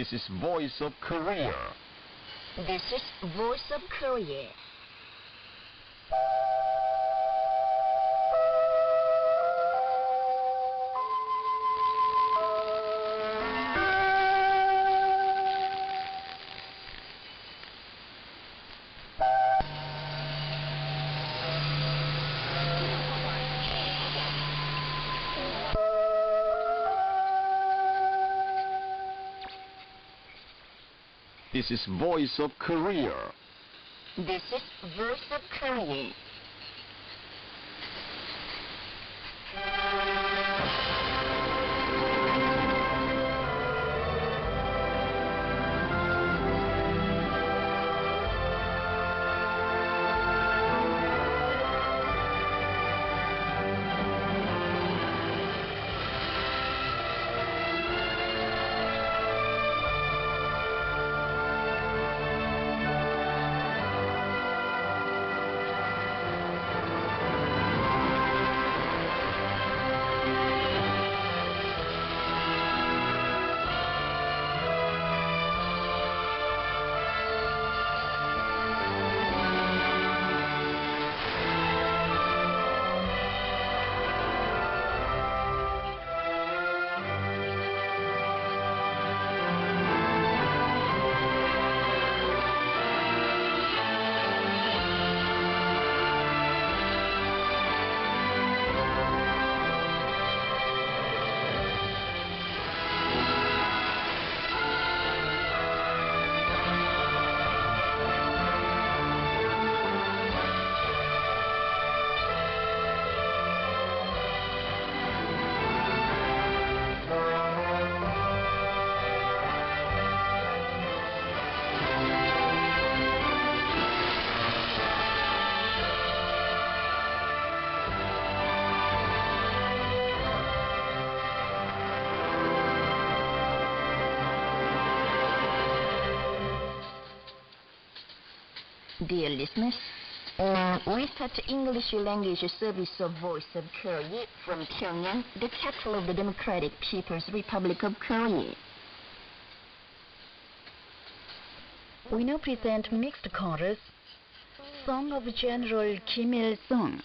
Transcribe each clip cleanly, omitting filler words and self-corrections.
This is Voice of Korea. This is Voice of Korea. This is Voice of Korea. This is Voice of Korea. Dear listeners, we start English language service of Voice of Korea from Pyongyang, the capital of the Democratic People's Republic of Korea. We now present mixed chorus, Song of General Kim Il-sung.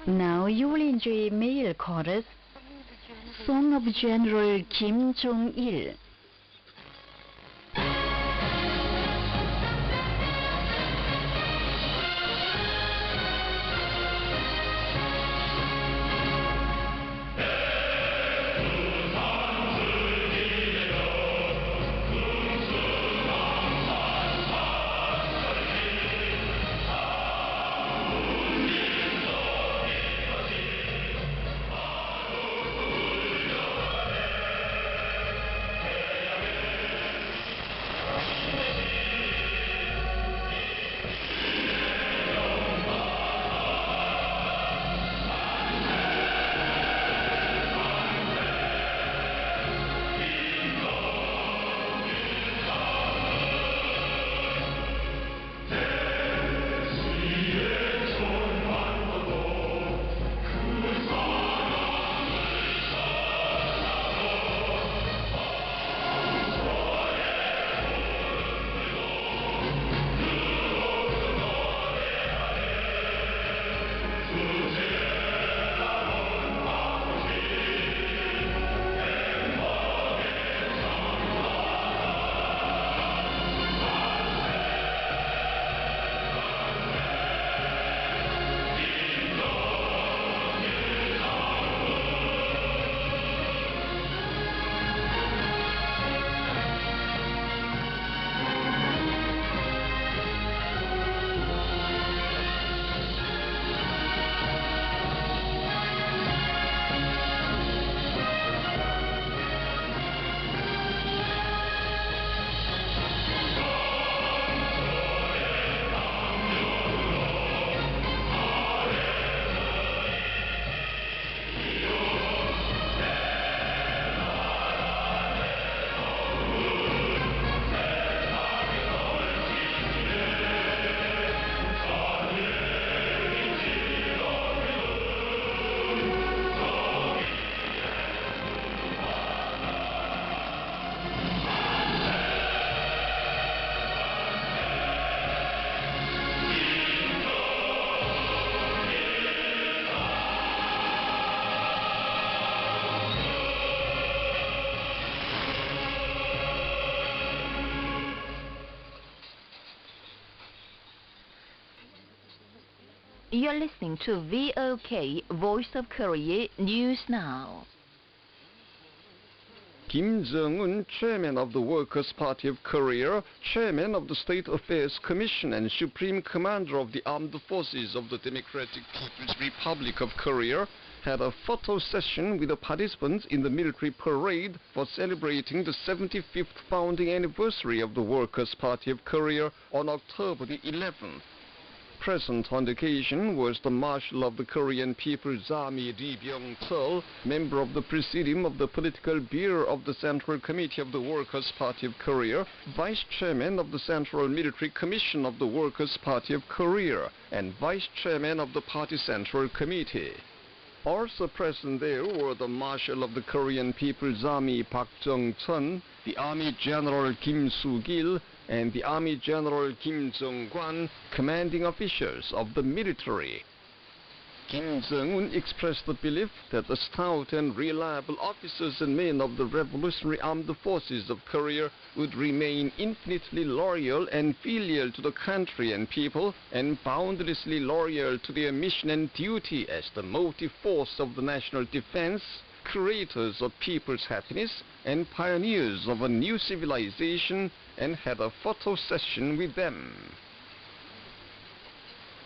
Now you will enjoy male chorus, Song of General Kim Jong-il. You're listening to VOK, Voice of Korea, News Now. Kim Jong-un, Chairman of the Workers' Party of Korea, Chairman of the State Affairs Commission and Supreme Commander of the Armed Forces of the Democratic People's Republic of Korea, had a photo session with the participants in the military parade for celebrating the 75th founding anniversary of the Workers' Party of Korea on October the 11th. Present on the occasion was the Marshal of the Korean People's Army Lee Byung-chul, member of the Presidium of the Political Bureau of the Central Committee of the Workers' Party of Korea, Vice Chairman of the Central Military Commission of the Workers' Party of Korea, and Vice Chairman of the Party Central Committee. Also present there were the Marshal of the Korean People's Army Park Jung-chun, the Army General Kim Soo-gil, and the Army General Kim Jong-kwan, commanding officials of the military. Kim Jong-un expressed the belief that the stout and reliable officers and men of the Revolutionary Armed Forces of Korea would remain infinitely loyal and filial to the country and people, and boundlessly loyal to their mission and duty as the motive force of the national defense, creators of people's happiness, and pioneers of a new civilization, and had a photo session with them.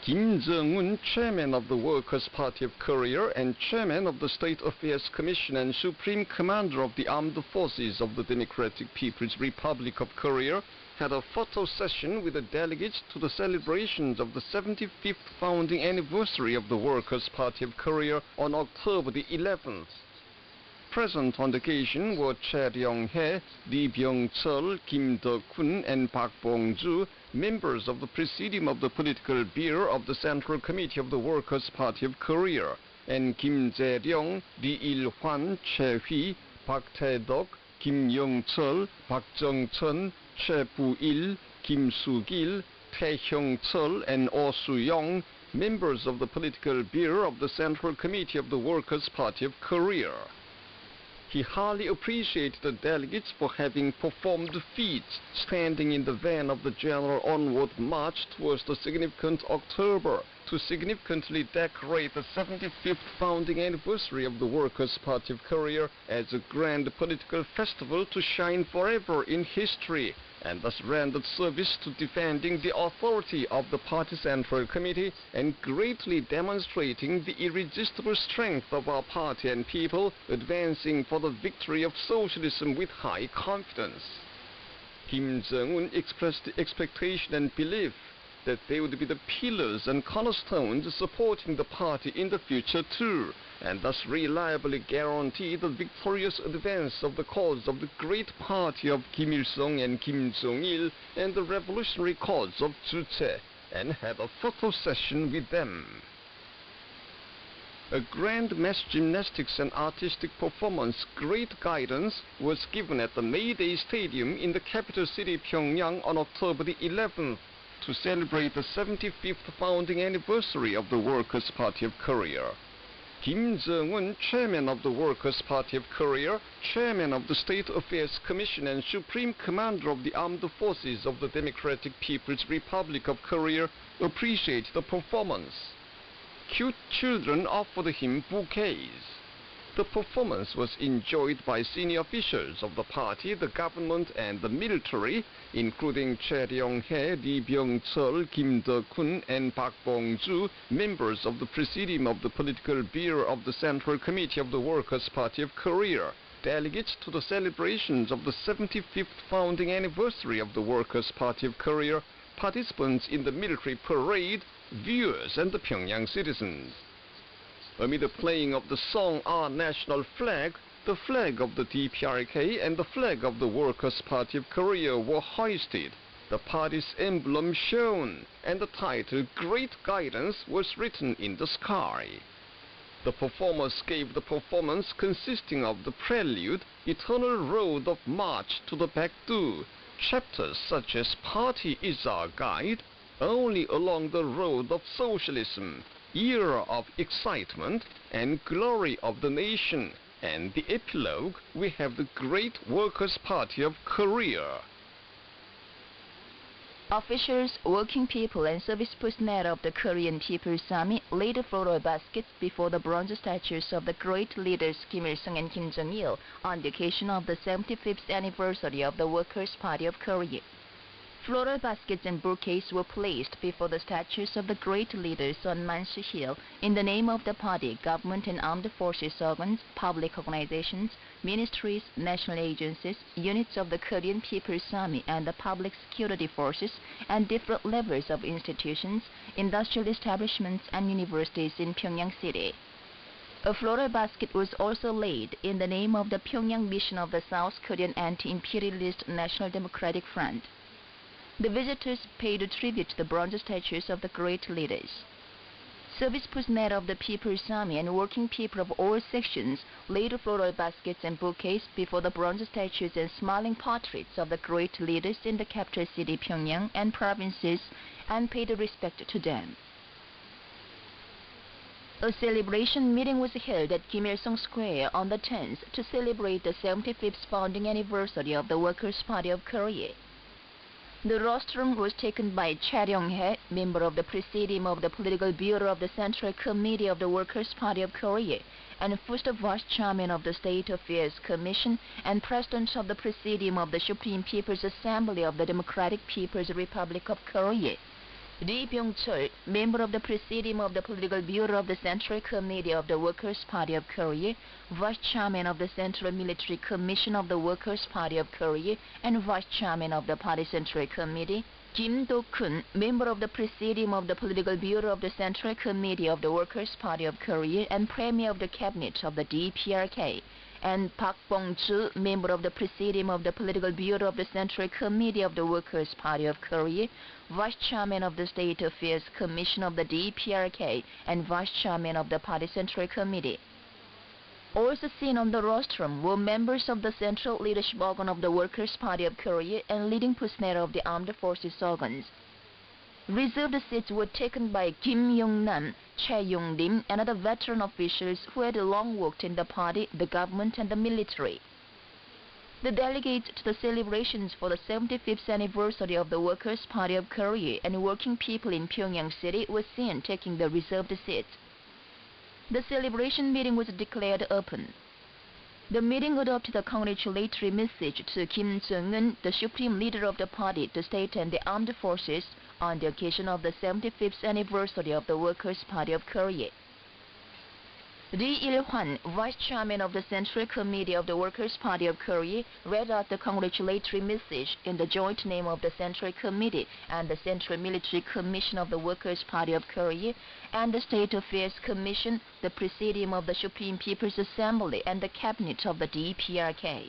Kim Jong-un, Chairman of the Workers' Party of Korea and Chairman of the State Affairs Commission and Supreme Commander of the Armed Forces of the Democratic People's Republic of Korea, had a photo session with the delegates to the celebrations of the 75th founding anniversary of the Workers' Party of Korea on October the 11th. Present on the occasion were Chae Ryong-hae, Lee Byung-chul, Kim Do-kun, and Park Bong-ju, members of the Presidium of the Political Bureau of the Central Committee of the Workers' Party of Korea, and Kim Jae-ryong, Lee Il-hwan, Chae Hui, Park Tae-dok, Kim Yong-chul, Park Jung-chun, Chae Bu-il, Kim Soo-gil, Tae Hyung-chul and Oh Soo-young, members of the Political Bureau of the Central Committee of the Workers' Party of Korea. He highly appreciated the delegates for having performed feats, standing in the van of the general onward march towards the significant October to significantly decorate the 75th founding anniversary of the Workers' Party of Korea as a grand political festival to shine forever in history, and thus rendered service to defending the authority of the party central committee and greatly demonstrating the irresistible strength of our party and people, advancing for the victory of socialism with high confidence. Kim Jong-un expressed the expectation and belief that they would be the pillars and cornerstones supporting the party in the future too, and thus reliably guarantee the victorious advance of the cause of the great party of Kim Il-sung and Kim Jong-il and the revolutionary cause of Juche, and had a photo session with them. A grand mass gymnastics and artistic performance, Great Guidance, was given at the May Day Stadium in the capital city Pyongyang on October the 11th to celebrate the 75th founding anniversary of the Workers' Party of Korea. Kim Jong-un, chairman of the Workers' Party of Korea, chairman of the State Affairs Commission and supreme commander of the armed forces of the Democratic People's Republic of Korea, appreciated the performance. Cute children offered him bouquets. The performance was enjoyed by senior officials of the party, the government, and the military, including Choi Ryong-hae, Lee Byung-chul, Kim Do-kun, and Park Bong-ju, members of the Presidium of the Political Bureau of the Central Committee of the Workers' Party of Korea, delegates to the celebrations of the 75th founding anniversary of the Workers' Party of Korea, participants in the military parade, viewers, and the Pyongyang citizens. Amid the playing of the song Our National Flag, the flag of the DPRK and the flag of the Workers' Party of Korea were hoisted, the party's emblem shown, and the title Great Guidance was written in the sky. The performers gave the performance consisting of the prelude, Eternal Road of March to the Baekdu, chapters such as Party is our guide, Only along the road of socialism, Era of excitement and glory of the nation, and the epilogue, we have the Great Workers' Party of Korea. Officials, working people, and service personnel of the Korean People's Army laid floral baskets before the bronze statues of the great leaders Kim Il-sung and Kim Jong-il on the occasion of the 75th anniversary of the Workers' Party of Korea. Floral baskets and bouquets were placed before the statues of the great leaders on Mansu Hill in the name of the party, government and armed forces organs, public organizations, ministries, national agencies, units of the Korean People's Army and the public security forces, and different levels of institutions, industrial establishments, and universities in Pyongyang City. A floral basket was also laid in the name of the Pyongyang Mission of the South Korean Anti-Imperialist National Democratic Front. The visitors paid tribute to the bronze statues of the great leaders. Service personnel of the People's Army and working people of all sections laid floral baskets and bouquets before the bronze statues and smiling portraits of the great leaders in the capital city Pyongyang and provinces and paid respect to them. A celebration meeting was held at Kim Il-sung Square on the 10th to celebrate the 75th founding anniversary of the Workers' Party of Korea. The rostrum was taken by Choi Ryong-hae, member of the Presidium of the Political Bureau of the Central Committee of the Workers' Party of Korea, and first vice chairman of the State Affairs Commission and president of the Presidium of the Supreme People's Assembly of the Democratic People's Republic of Korea. Lee Byung-chul, member of the Presidium of the Political Bureau of the Central Committee of the Workers' Party of Korea, Vice Chairman of the Central Military Commission of the Workers' Party of Korea, and Vice Chairman of the Party Central Committee, Kim Do-kun, member of the Presidium of the Political Bureau of the Central Committee of the Workers' Party of Korea and Premier of the Cabinet of the DPRK, and Park Bong-ju, member of the Presidium of the Political Bureau of the Central Committee of the Workers' Party of Korea, Vice Chairman of the State Affairs Commission of the DPRK, and Vice Chairman of the Party Central Committee. Also seen on the rostrum were members of the Central Leadership Organ of the Workers' Party of Korea and leading personnel of the armed forces organs. Reserved seats were taken by Kim Yong-nam, Chae Yong-lim, and other veteran officials who had long worked in the party, the government, and the military. The delegates to the celebrations for the 75th anniversary of the Workers' Party of Korea and working people in Pyongyang City were seen taking the reserved seats. The celebration meeting was declared open. The meeting adopted a congratulatory message to Kim Jong-un, the supreme leader of the party, the state and the armed forces, on the occasion of the 75th anniversary of the Workers' Party of Korea. Ri Il-hwan, vice chairman of the Central Committee of the Workers' Party of Korea, read out the congratulatory message in the joint name of the Central Committee and the Central Military Commission of the Workers' Party of Korea and the State Affairs Commission, the Presidium of the Supreme People's Assembly, and the Cabinet of the DPRK.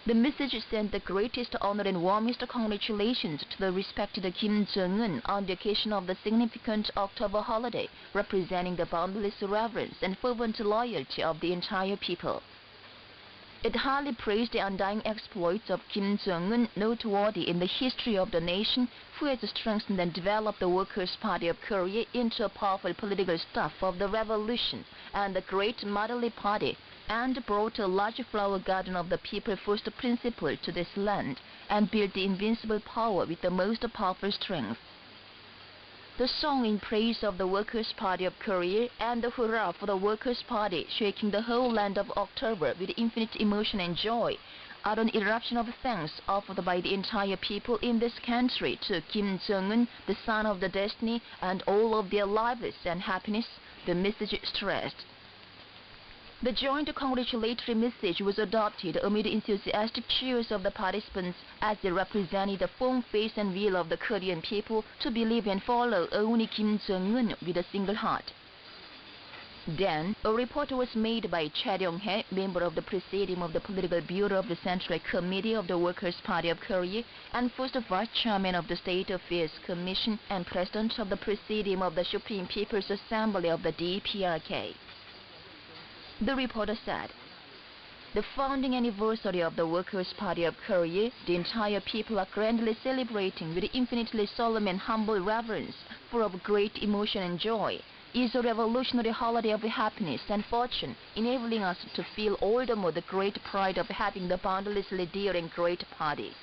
The message sent the greatest honor and warmest congratulations to the respected Kim Jong-un on the occasion of the significant October holiday, representing the boundless reverence and fervent loyalty of the entire people. It highly praised the undying exploits of Kim Jong-un, noteworthy in the history of the nation, who has strengthened and developed the Workers' Party of Korea into a powerful political staff of the revolution and a great motherly party, and brought a large flower garden of the people first principle to this land, and built the invincible power with the most powerful strength. The song in praise of the Workers' Party of Korea and the hurrah for the Workers' Party, shaking the whole land of October with infinite emotion and joy, are an eruption of thanks offered by the entire people in this country to Kim Jong-un, the son of the destiny, and all of their lives and happiness, the message stressed. The joint congratulatory message was adopted amid enthusiastic cheers of the participants as they represented the firm faith and will of the Korean people to believe and follow only Kim Jong-un with a single heart. Then, a report was made by Cha Ryong-hae, member of the Presidium of the Political Bureau of the Central Committee of the Workers' Party of Korea and first Vice Chairman of the State Affairs Commission and President of the Presidium of the Supreme People's Assembly of the DPRK. The reporter said, "The founding anniversary of the Workers' Party of Korea, the entire people are grandly celebrating with infinitely solemn and humble reverence, full of great emotion and joy, is a revolutionary holiday of happiness and fortune, enabling us to feel all the more the great pride of having the boundlessly dear and great party.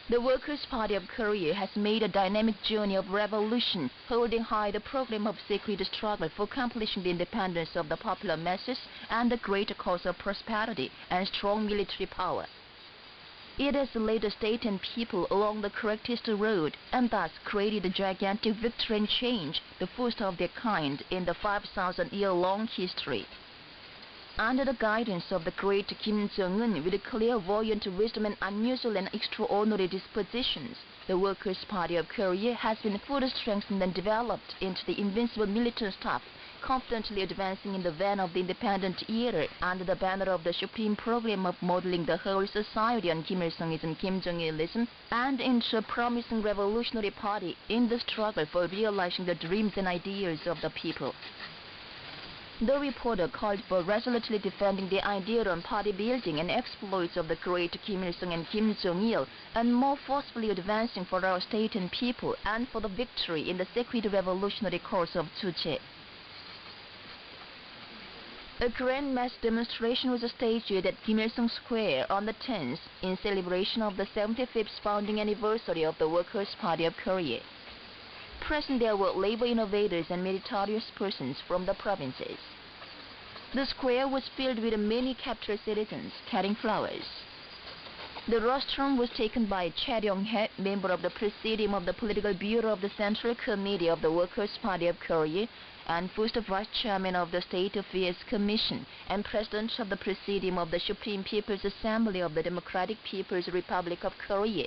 The Workers' Party of Korea has made a dynamic journey of revolution, holding high the program of sacred struggle for accomplishing the independence of the popular masses and the great cause of prosperity and strong military power. It has led the state and people along the correctest road and thus created a gigantic victory and change, the first of their kind in the 5,000-year-long history. Under the guidance of the great Kim Jong-un with clairvoyant wisdom and unusual and extraordinary dispositions, the Workers' Party of Korea has been further strengthened and developed into the invincible military staff, confidently advancing in the van of the independent era under the banner of the supreme program of modeling the whole society on Kim Il-sungism, Kim Jong-ilism, and into a promising revolutionary party in the struggle for realizing the dreams and ideals of the people." The reporter called for resolutely defending the idea on party building and exploits of the great Kim Il-sung and Kim Jong-il, and more forcefully advancing for our state and people and for the victory in the sacred revolutionary cause of Juche. A grand mass demonstration was staged at Kim Il-sung Square on the 10th in celebration of the 75th founding anniversary of the Workers' Party of Korea. Present there were labor innovators and meritorious persons from the provinces. The square was filled with many captured citizens carrying flowers. The rostrum was taken by Cha Ryong-hae, member of the Presidium of the Political Bureau of the Central Committee of the Workers' Party of Korea and first Vice Chairman of the State Affairs Commission and President of the Presidium of the Supreme People's Assembly of the Democratic People's Republic of Korea.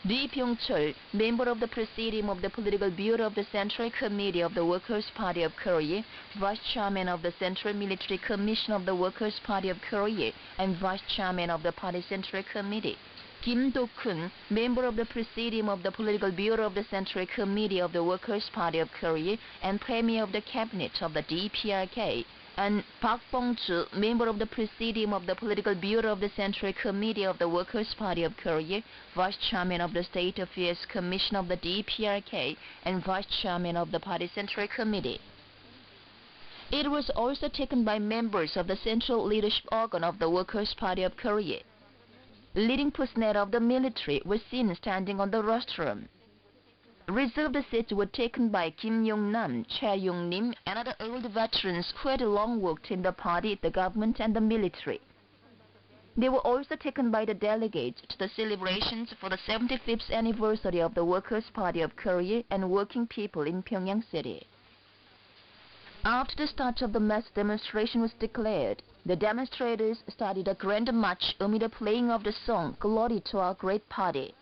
Lee Byung-chul, member of the Presidium of the Political Bureau of the Central Committee of the Workers' Party of Korea, Vice Chairman of the Central Military Commission of the Workers' Party of Korea, and Vice Chairman of the Party Central Committee. Kim Do-kun, member of the Presidium of the Political Bureau of the Central Committee of the Workers' Party of Korea, and Premier of the Cabinet of the DPRK, and Park Bong-ju, member of the Presidium of the Political Bureau of the Central Committee of the Workers' Party of Korea, Vice Chairman of the State Affairs Commission of the DPRK, and Vice Chairman of the Party Central Committee. It was also taken by members of the central leadership organ of the Workers' Party of Korea. Leading personnel of the military were seen standing on the rostrum. Reserved seats were taken by Kim Yong-nam, Choi Yong-nim, and other old veterans who had long worked in the party, the government, and the military. They were also taken by the delegates to the celebrations for the 75th anniversary of the Workers' Party of Korea and working people in Pyongyang City. After the start of the mass demonstration was declared, the demonstrators started a grand march amid the playing of the song "Glory to Our Great Party."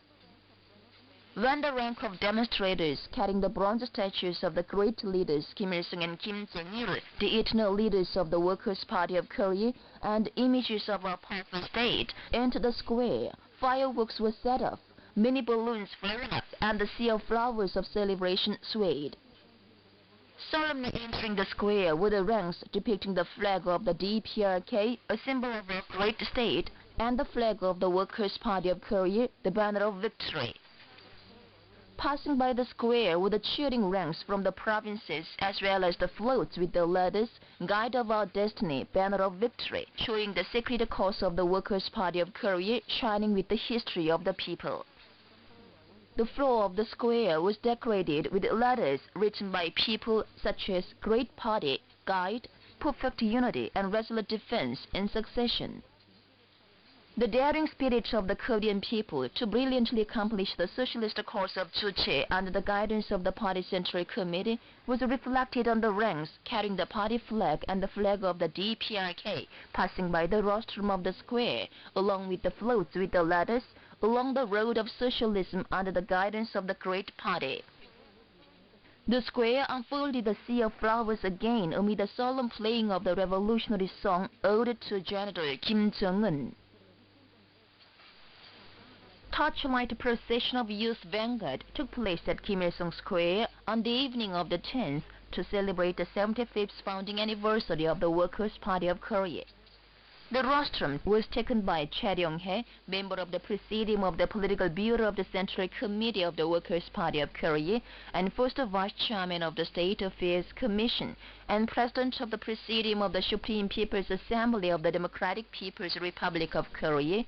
When the rank of demonstrators carrying the bronze statues of the great leaders Kim Il-sung and Kim Jong-il, the eternal leaders of the Workers' Party of Korea, and images of our powerful state, entered the square, fireworks were set off, many balloons flew up, and the sea of flowers of celebration swayed. Solemnly entering the square were the ranks depicting the flag of the DPRK, a symbol of our great state, and the flag of the Workers' Party of Korea, the banner of victory. Passing by the square were the cheering ranks from the provinces, as well as the floats with the letters "Guide of Our Destiny, Banner of Victory," showing the sacred cause of the Workers' Party of Korea shining with the history of the people. The floor of the square was decorated with letters written by people such as "Great Party," "Guide," "Perfect Unity," and "Resolute Defense" in succession. The daring spirit of the Korean people to brilliantly accomplish the socialist course of Juche under the guidance of the Party Central Committee was reflected on the ranks carrying the party flag and the flag of the DPRK passing by the rostrum of the square, along with the floats with the letters, along the road of socialism under the guidance of the Great Party. The square unfolded a sea of flowers again amid the solemn playing of the revolutionary song Ode to General Kim Jong-un. Torchlight procession of Youth Vanguard took place at Kim Il-sung Square on the evening of the 10th to celebrate the 75th founding anniversary of the Workers' Party of Korea. The rostrum was taken by Choi Ryong-hae, member of the Presidium of the Political Bureau of the Central Committee of the Workers' Party of Korea, and first Vice Chairman of the State Affairs Commission, and President of the Presidium of the Supreme People's Assembly of the Democratic People's Republic of Korea,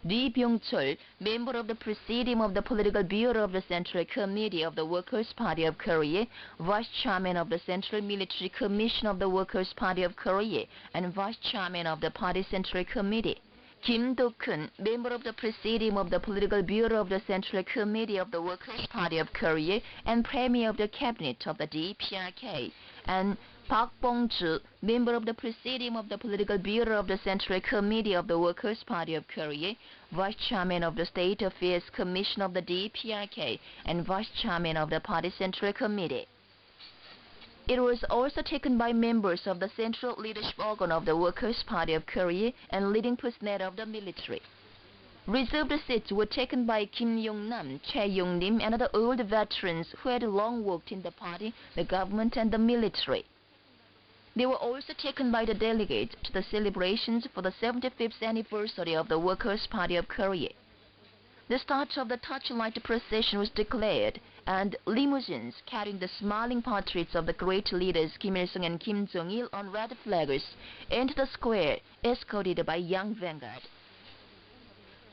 Lee Byung-chul, member of the Presidium of the Political Bureau of the Central Committee of the Workers' Party of Korea, Vice Chairman of the Central Military Commission of the Workers' Party of Korea, and Vice Chairman of the Party Central Committee. Kim Do-kun, member of the Presidium of the Political Bureau of the Central Committee of the Workers' Party of Korea, and Premier of the Cabinet of the DPRK, and Park Bong-ju, member of the Presidium of the Political Bureau of the Central Committee of the Workers' Party of Korea, Vice Chairman of the State Affairs Commission of the DPRK, and Vice Chairman of the Party Central Committee. It was also taken by members of the central leadership organ of the Workers' Party of Korea and leading personnel of the military. Reserved seats were taken by Kim Yong-nam, Choi Yong-nim, and other old veterans who had long worked in the party, the government, and the military. They were also taken by the delegates to the celebrations for the 75th anniversary of the Workers' Party of Korea. The start of the torchlight procession was declared, and limousines carrying the smiling portraits of the great leaders Kim Il-sung and Kim Jong-il on red flags entered the square, escorted by young vanguard.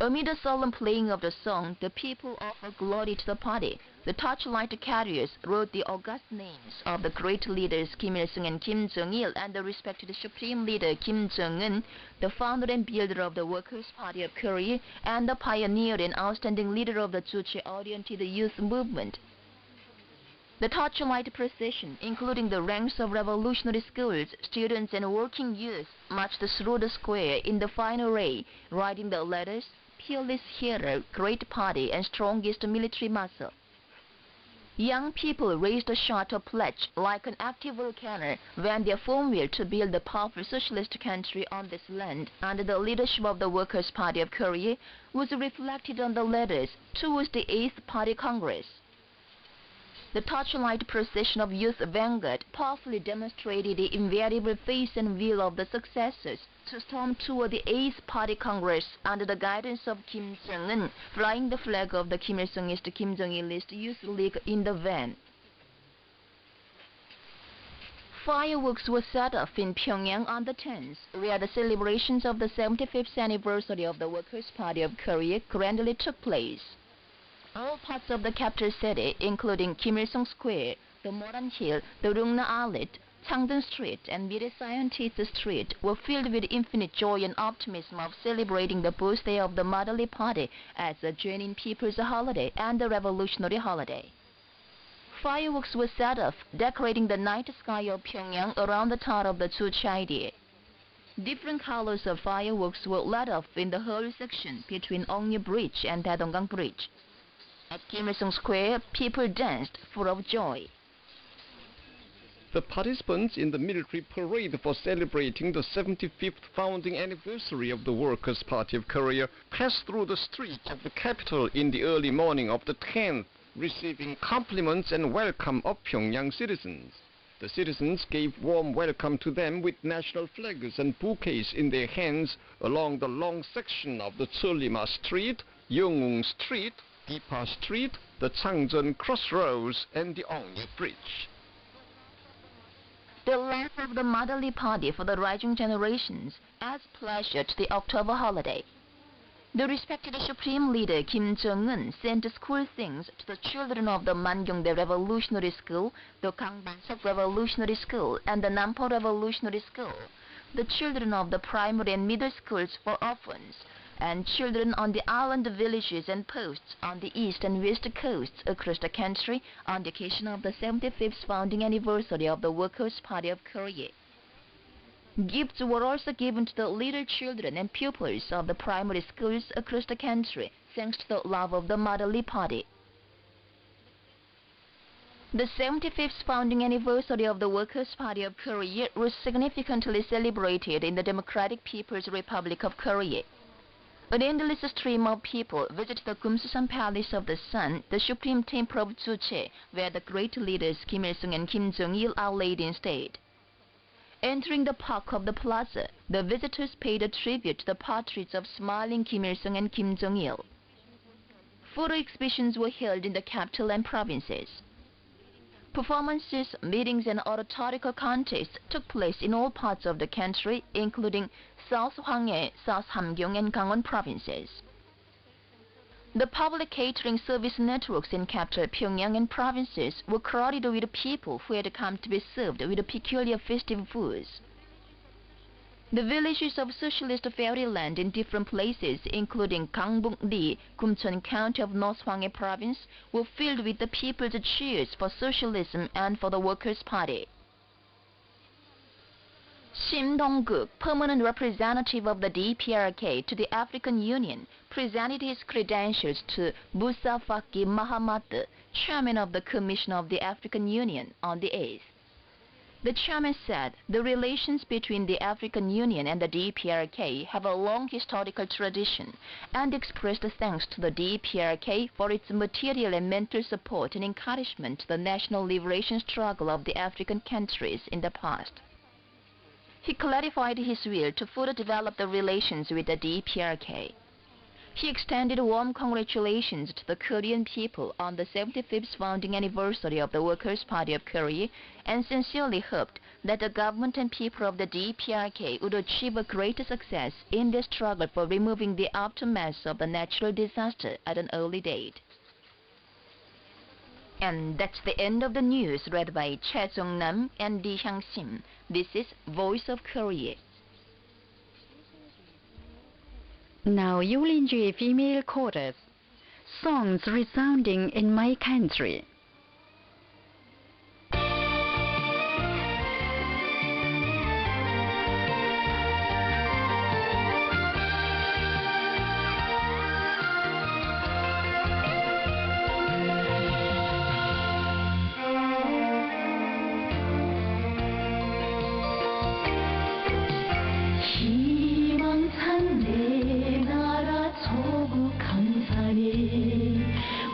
Amid the solemn playing of the song, the people offered glory to the party. The torchlight carriers wrote the august names of the great leaders Kim Il-sung and Kim Jong-il and the respected Supreme Leader Kim Jong-un, the founder and builder of the Workers' Party of Korea, and the pioneer and outstanding leader of the Juche-oriented youth movement. The torchlight procession, including the ranks of revolutionary schools, students, and working youth, marched through the square in the fine array, riding the letters "Peerless Hero, Great Party, and Strongest Military Muscle." Young people raised a shot of pledge like an active volcano when their firm will to build a powerful socialist country on this land under the leadership of the Workers' Party of Korea was reflected on the letters towards the 8th Party Congress. The torchlight procession of Youth Vanguard powerfully demonstrated the invariable face and will of the successors to storm toward the 8th Party Congress under the guidance of Kim Jong-un, flying the flag of the Kim Il-sungist Kim Jong-ilist Youth League in the van. Fireworks were set off in Pyongyang on the 10th, where the celebrations of the 75th anniversary of the Workers' Party of Korea grandly took place. All parts of the capital city, including Kim Il-sung Square, the Moran Hill, the Rungna Outlet, Changdong Street, and Mire Scientist Street, were filled with infinite joy and optimism of celebrating the birthday of the Motherly Party as a genuine people's holiday and a revolutionary holiday. Fireworks were set off, decorating the night sky of Pyongyang around the town of the Chuchaide. Different colors of fireworks were let off in the whole section between Ongyu Bridge and Daedonggang Bridge. At Kim Il-sung Square, people danced full of joy. The participants in the military parade for celebrating the 75th founding anniversary of the Workers' Party of Korea passed through the streets of the capital in the early morning of the 10th, receiving compliments and welcome of Pyongyang citizens. The citizens gave warm welcome to them with national flags and bouquets in their hands along the long section of the Tsulima Street, Yongung Street, Dipa Street, the Changjeon Crossroads, and the Ongyu Bridge. The life of the Motherly Party for the rising generations adds pleasure to the October holiday. The respected Supreme Leader Kim Jong-un sent school things to the children of the Mangyongdae Revolutionary School, the Gangbansok Revolutionary School, and the Nampo Revolutionary School, the children of the primary and middle schools for orphans, and children on the island villages and posts on the east and west coasts across the country on the occasion of the 75th founding anniversary of the Workers' Party of Korea. Gifts were also given to the little children and pupils of the primary schools across the country, thanks to the love of the Motherly Party. The 75th founding anniversary of the Workers' Party of Korea was significantly celebrated in the Democratic People's Republic of Korea. An endless stream of people visited the Gumsusan Palace of the Sun, the supreme temple of Juche, where the great leaders Kim Il-sung and Kim Jong-il are laid in state. Entering the park of the plaza, the visitors paid a tribute to the portraits of smiling Kim Il-sung and Kim Jong-il. Photo exhibitions were held in the capital and provinces. Performances, meetings, and oratorical contests took place in all parts of the country, including South Hwanghae, South Hamgyong, and Gangwon provinces. The public catering service networks in capital Pyongyang and provinces were crowded with people who had come to be served with peculiar festive foods. The villages of socialist fairyland in different places, including Gangbuk-ri, Gumcheon County of North Hwanghae Province, were filled with the people's cheers for socialism and for the Workers' Party. Shim Dong-guk, permanent representative of the DPRK to the African Union, presented his credentials to Musa Faki Mahamat, chairman of the Commission of the African Union, on the 8th. The chairman said the relations between the African Union and the DPRK have a long historical tradition and expressed thanks to the DPRK for its material and mental support and encouragement to the national liberation struggle of the African countries in the past. He clarified his will to further develop the relations with the DPRK. He extended warm congratulations to the Korean people on the 75th founding anniversary of the Workers' Party of Korea and sincerely hoped that the government and people of the DPRK would achieve a greater success in their struggle for removing the aftermath of the natural disaster at an early date. And that's the end of the news read by Choi Jong-nam and Lee Hyang-sim. This is Voice of Korea. Now you will enjoy female chorus, songs resounding in my country.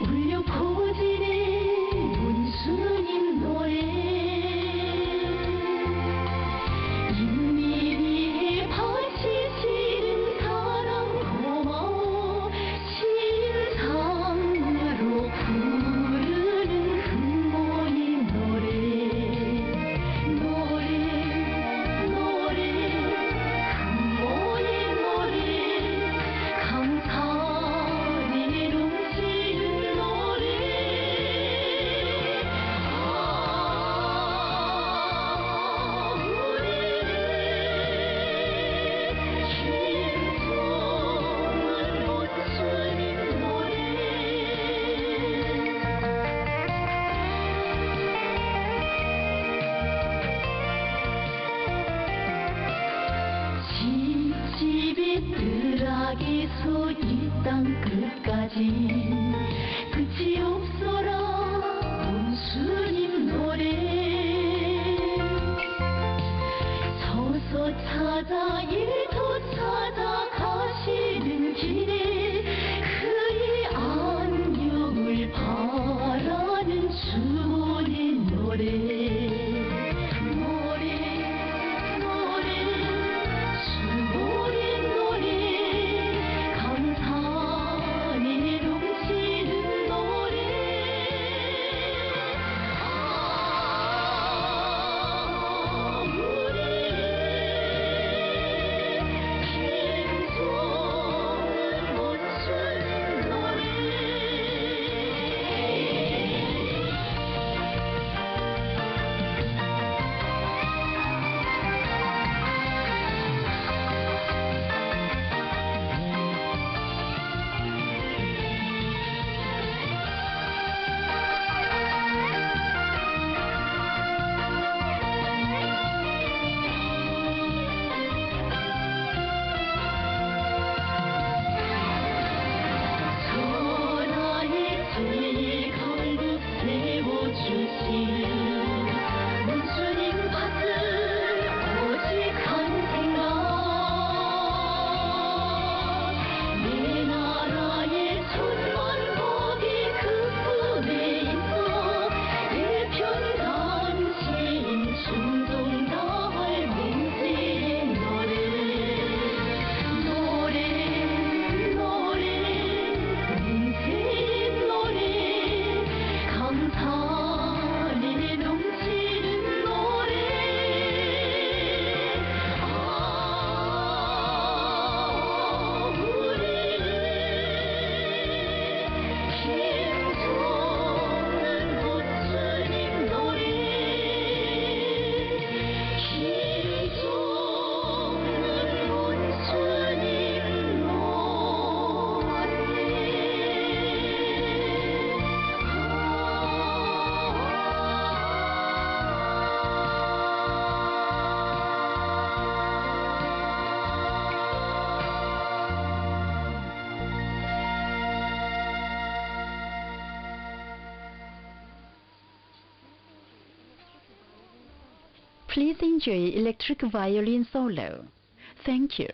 울려 퍼지네 여기서 이 땅 끝까지 끝이 없어라 원수님 노래 서서 찾아 일터 찾아 가시는 길에 그의 안녕을 바라는 주의 노래 Please enjoy electric violin solo. Thank you.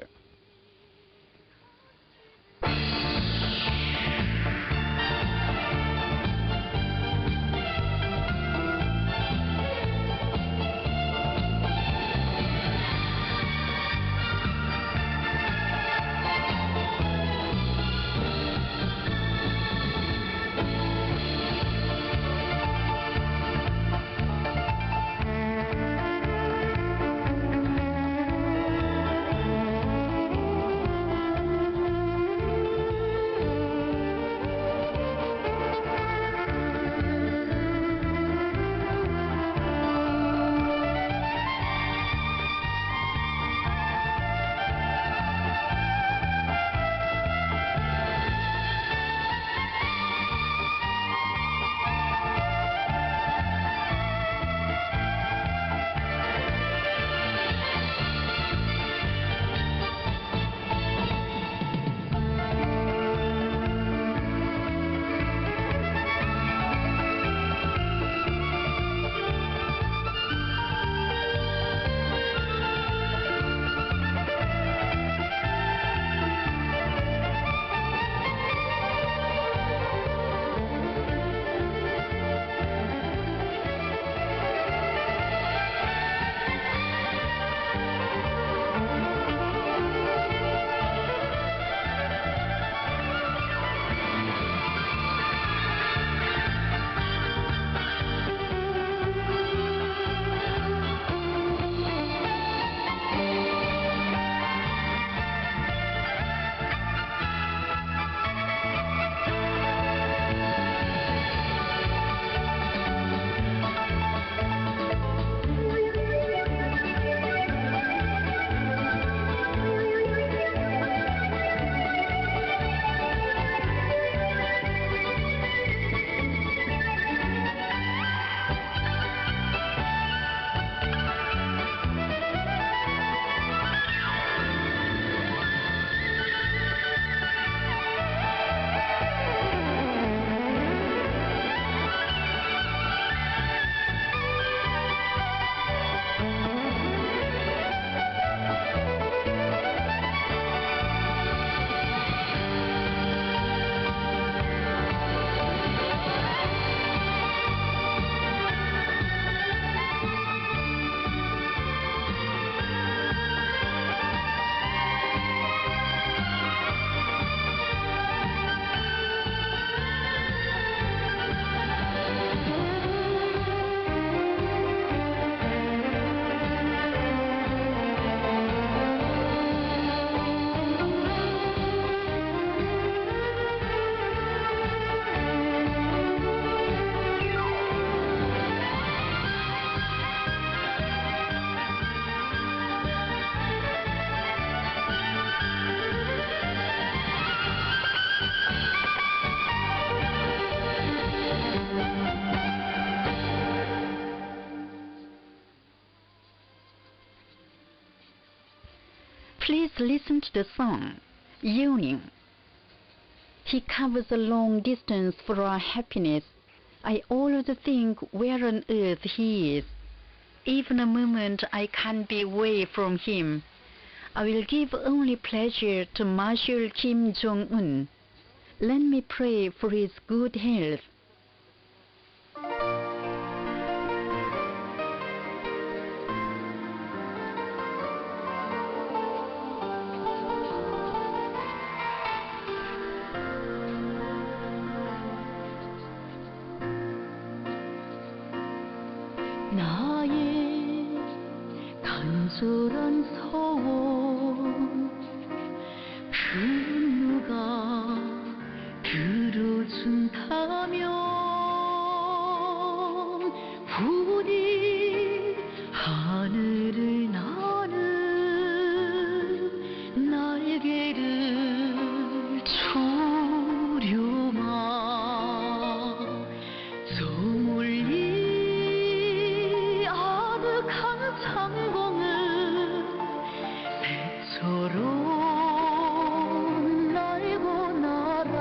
Please listen to the song, Yearning. He covers a long distance for our happiness. I always think where on earth he is. Even a moment I can't be away from him. I will give only pleasure to Marshal Kim Jong-un. Let me pray for his good health. 나의 간절한 소원 그 누가 들어준다면 부디 하늘을 나는 날개를 조려마 소물이 아득한 창공을 새처럼 날고 날아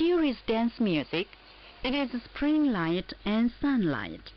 Here is dance music. It is spring light and sunlight.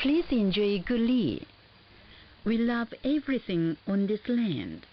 Please enjoy Guli. We love everything on this land.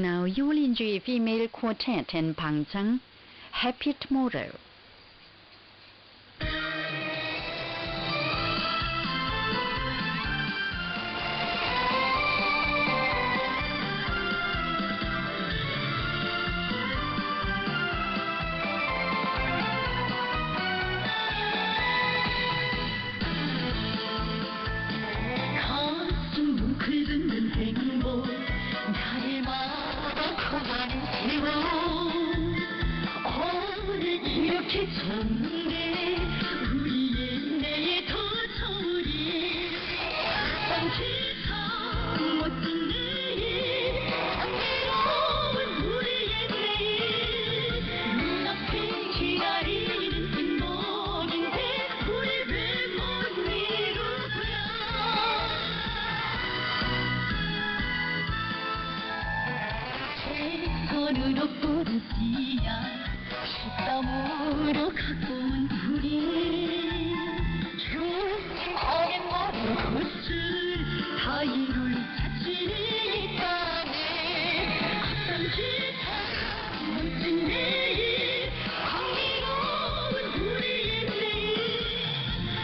Now you will enjoy female quartet and Bangchang. Happy tomorrow. 가슴 뭉클듣는 행복 날마다 커가는 세월 오늘 이렇게 좋은데 우리의 내일 더 좋으리 딴짓한 멋진 내일 향기로운 우리의 내일 눈앞에 기다리는 행복인데 우리 왜 못 이루냐 손으로 뿌린 씨앗 땀으로 가꾼 우리 충실하게 모든 것을 다 이룰 자신이 있다네 딴짓한 멋진 내일 향기로운 우리의 내일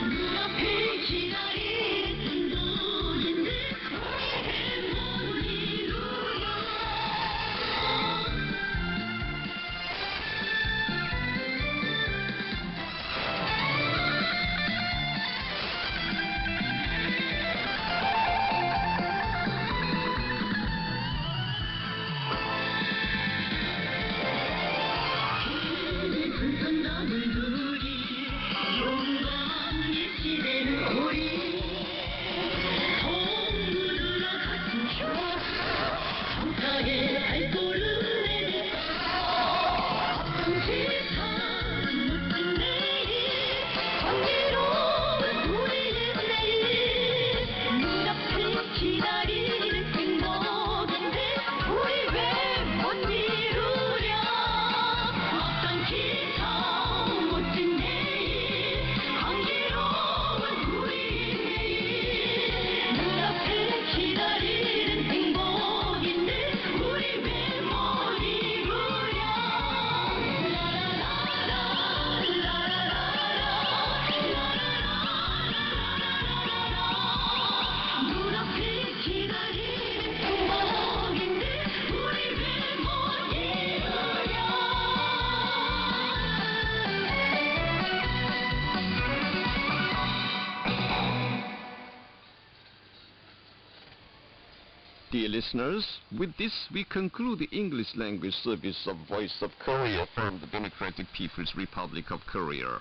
눈앞에 기다리는 행복인데 왜 못 이루냐 불편함을 누리 용감히 지내는 우리 동물들아 가슴 펴 감사하게 발걸음 내딛어 딴짓한 멋진 내일 향기로운 우리의 내일 눈앞에 기다리는 행복인데 우리 왜 못 이루냐 막상 기차 멋진 내일 향기로운 우리의 내일 눈앞에 기다리는 행복인데 우리 왜 못 이루냐 눈앞에 기다리는 행복인데 우리 왜 못 이루냐 Dear listeners, with this we conclude the English language service of Voice of Korea from the Democratic People's Republic of Korea.